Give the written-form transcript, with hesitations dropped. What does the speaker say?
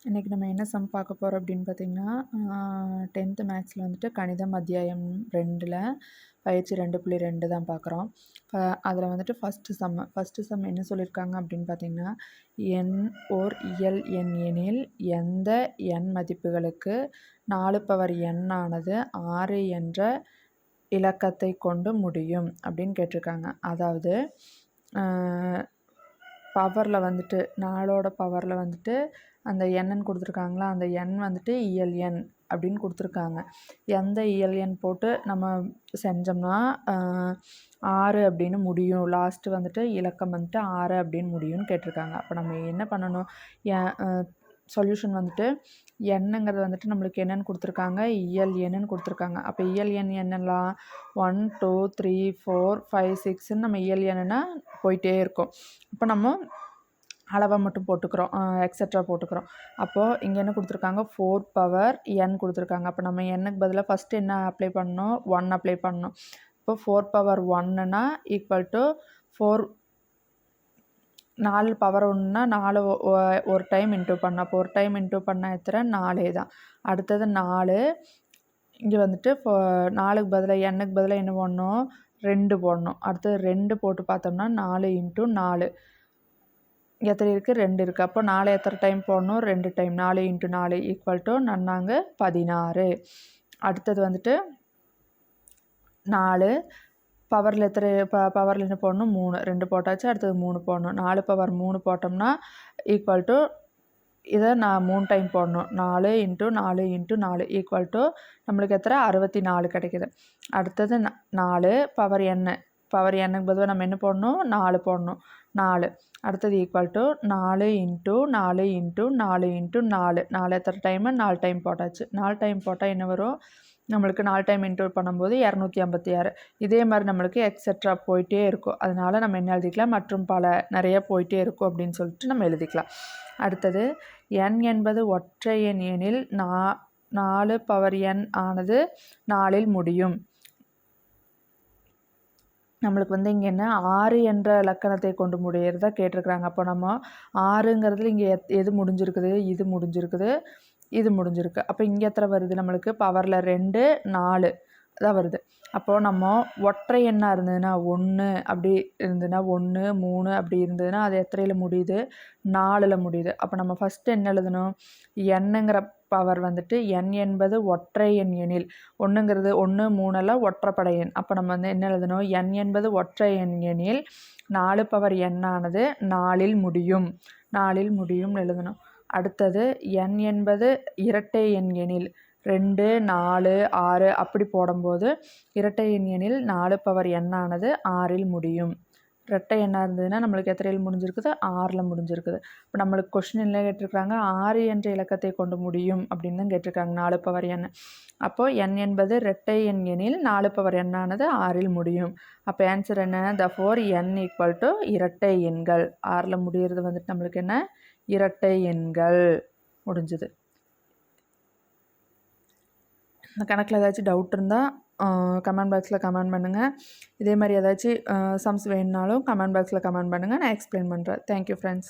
இன்றைக்கி நம்ம என்ன சம் பார்க்க போகிறோம் அப்படின்னு பார்த்திங்கன்னா 10th மேக்ஸில் வந்துட்டு கணிதம் அத்தியாயம் 2ல் பயிற்சி 2.2 தான் பார்க்குறோம். அதில் வந்துட்டு ஃபஸ்ட்டு சம் என்ன சொல்லியிருக்காங்க அப்படின்னு பார்த்திங்கன்னா, எண் ஓர் இயல் எண் எனில் எந்த எண் மதிப்புகளுக்கு 4n ஆனது 6 என்ற இலக்கத்தை கொண்டு முடியும் அப்படின்னு கேட்டிருக்காங்க. அதாவது பவரில் வந்துட்டு 4ஓட பவரில் வந்துட்டு அந்த எண்ணுன்னு கொடுத்துருக்காங்களா, அந்த எண் வந்துட்டு இயல் எண் அப்படின்னு கொடுத்துருக்காங்க. எந்த இயல் எண் போட்டு நம்ம செஞ்சோம்னா 6 அப்படின்னு முடியும், லாஸ்ட்டு வந்துட்டு இலக்கம் வந்துட்டு 6 அப்படின்னு முடியும்னு கேட்டிருக்காங்க. அப்போ நம்ம என்ன பண்ணணும், சொல்யூஷன் வந்துட்டு எண்ணுங்கிறது வந்துட்டு நம்மளுக்கு என்னென்னு கொடுத்துருக்காங்க, இயல் எண்ணுன்னு கொடுத்துருக்காங்க. அப்போ இயல் எண் என்னெல்லாம் 1 2 3 4 5 6ன்னு நம்ம இயல் எண்ணுன்னா போயிட்டே இருக்கும். இப்போ நம்ம அளவை மட்டும் போட்டுக்கிறோம், எக்ஸட்ரா போட்டுக்கிறோம். அப்போது இங்கே என்ன கொடுத்துருக்காங்க, 4n கொடுத்துருக்காங்க. அப்போ நம்ம எண்ணுக்கு பதிலாக ஃபஸ்ட்டு என்ன அப்ளை பண்ணணும், 1 அப்ளை பண்ணணும். இப்போ 4/1ன்னா ஈக்குவல் டு 4 4 பவர் 1ன்னா 4 ஒரு டைம் இன்டூ பண்ணோம். அப்போ ஒரு டைம் இன்டூ பண்ணால் எத்தனை, 4 தான். அடுத்தது 4 இங்கே வந்துட்டு 4க்கு பதிலாக எண்ணுக்கு பதிலாக என்ன போடணும், 2 போடணும். அடுத்தது 2 போட்டு பார்த்தோம்னா 4 × 4 எத்தனை இருக்குது, 2 இருக்குது. அப்போ 4 எத்தனை டைம் போடணும், 2 டைம். 4 × 4 equal to 16. அடுத்தது வந்துட்டு 4 பவரில் எத்தனை பவரில் என்ன போடணும், 3. 2 போட்டாச்சு, அடுத்தது 3 போடணும். 4/3 போட்டோம்னா ஈக்குவல் டு இதை நான் 3 டைம் போடணும். 4 × 4 × 4 ஈக்குவல் டு நம்மளுக்கு எத்தனை, 64 கிடைக்கிது. அடுத்தது 4 பவர் எண்ணுக்கு பதிலாக நம்ம என்ன போடணும், 4 போடணும். 4 அடுத்தது ஈக்குவல் டு 4 × 4 × 4 × 4 4 எத்தனை டைமு, 4 டைம் போட்டாச்சு. 4 டைம் போட்டால் என்ன வரும், நம்மளுக்கு 4 டைம் இன்டூ பண்ணும்போது 256. இதே மாதிரி நம்மளுக்கு எக்ஸட்ரா போயிட்டே இருக்கும். அதனால் நம்ம என்ன எழுதிக்கலாம், மற்றும் பல நிறைய போயிட்டே இருக்கும் அப்படின்னு சொல்லிட்டு நம்ம எழுதிக்கலாம். அடுத்தது n என்பது ஒற்றை எண் எனில் 4n ஆனது 4ல் முடியும். நம்மளுக்கு வந்து இங்கே என்ன, 6 என்ற இலக்கணத்தை கொண்டு முடியறதா கேட்டிருக்கிறாங்க. அப்போ நம்ம 6ங்கிறதுல இங்கே எது முடிஞ்சிருக்குது, இது முடிஞ்சிருக்குது, இது முடிஞ்சிருக்கு. அப்போ இங்கே எத்தனை வருது, நம்மளுக்கு பவரில் 2 4 தான் வருது. அப்போது நம்ம ஒற்றை எண்ணாக இருந்ததுன்னா 1 அப்படி இருந்ததுன்னா 1 3 அப்படி இருந்ததுன்னா அது எத்தனையில் முடியுது, 4ல் முடியுது. அப்போ நம்ம ஃபஸ்ட்டு என்ன எழுதணும், எண்ணுங்கிற பவர் வந்துட்டு n என்பது ஒற்றை எண் எனில், 1ங்கிறது 1 3 ஒற்றைப்படை எண். அப்போ நம்ம வந்து என்ன எழுதணும், n என்பது ஒற்றை எண் எனில் 4n ஆனது 4ல் முடியும், 4ல் முடியும்னு எழுதணும். அடுத்தது n என்பது இரட்டை எண் எனில் 2 4 6 அப்படி போடும்போது இரட்டை எண் எனில் 4n ஆனது 6ல் முடியும். இரட்டை எண்ணாக இருந்ததுன்னா நம்மளுக்கு எத்தனையில் முடிஞ்சிருக்குது, 6ல் முடிஞ்சிருக்குது. இப்போ நம்மளுக்கு கொஸ்டின் என்ன கேட்டிருக்காங்க, 6 என்ற இலக்கத்தை கொண்டு முடியும் அப்படின்னு தான் கேட்டிருக்காங்க, 4n. அப்போது n என்பது இரட்டை எண் எனில் 4n ஆனது 6ல் முடியும். அப்போ ஆன்சர் என்ன, therefore n ஈக்குவல் டு இரட்டை எண்கள். 6ல் முடிகிறது வந்துட்டு நம்மளுக்கு என்ன, இரட்டை எண்கள் முடிஞ்சுது. இந்த கணக்கில் ஏதாச்சும் டவுட் இருந்தால் கமெண்ட் பாக்ஸில் கமெண்ட் பண்ணுங்கள். இதே மாதிரி ஏதாச்சும் சம்ஸ் வேணுனாலும் கமெண்ட் பாக்ஸில் கமெண்ட் பண்ணுங்கள், நான் எக்ஸ்பிளைன் பண்ணுறேன். Thank you friends.